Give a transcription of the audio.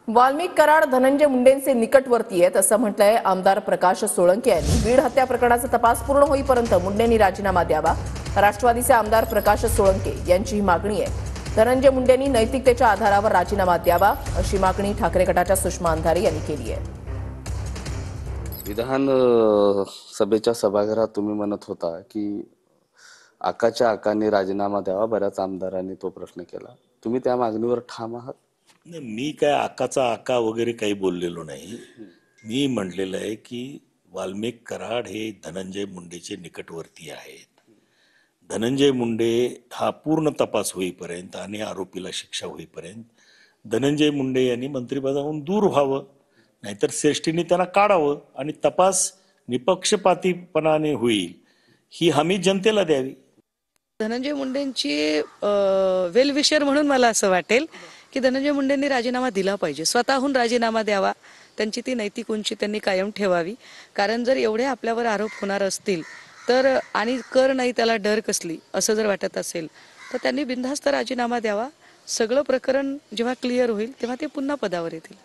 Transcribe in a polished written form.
वाल्मिक कराड धनंजय मुंडेंचे निकटवर्ती आहेत असं म्हटलंय आमदार प्रकाश सोळंके यांनी। बीड हत्या प्रकरणाचा तपास पूर्ण होईपर्यंत मुंडेंनी राजीनामा द्यावा। राष्ट्रवादीचे आमदार प्रकाश सोळंके यांची ही मागणी आहे। धनंजय मुंडेंनी नैतिकतेच्या आधारावर राजीनामा द्यावा अशी मागणी ठाकरे गटाच्या सुषमा अंधारे यांनी केली आहे। विधान सभेच्या सभागृहात तुम्ही म्हणत होता की आकाच्या आकाने राजीनामा द्यावा। बऱ्याच आमदारांनी तो प्रश्न केला, तुम्ही त्या मागणीवर ठाम आहात? नाही, मी काय आकाचा आका वगैरे काही बोललेलो नाही। मी म्हटलेलं आहे की वाल्मिक कराड हे धनंजय मुंडेचे निकटवर्ती आहेत। धनंजय मुंडे हा पूर्ण तपास होईपर्यंत आणि आरोपीला शिक्षा होईपर्यंत धनंजय मुंडे यांनी मंत्रिपदावरून दूर व्हावं, नाहीतर श्रेष्ठींनी त्यांना काढावं आणि तपास निपक्षपातीपणाने होईल ही हमी जनतेला द्यावी। धनंजय मुंडेंची वेलविशर म्हणून मला असं वाटेल की धनंजय मुंडेंनी राजीनामा दिला पाहिजे, स्वतःहून राजीनामा द्यावा। त्यांची ती नैतिक उंची त्यांनी कायम ठेवावी, कारण जर एवढे आपल्यावर आरोप होणार असतील तर आणि कर नाही त्याला डर कसली असं जर वाटत असेल तर त्यांनी बिनधास्त राजीनामा द्यावा। सगळं प्रकरण जेव्हा क्लिअर होईल तेव्हा ते पुन्हा पदावर येतील।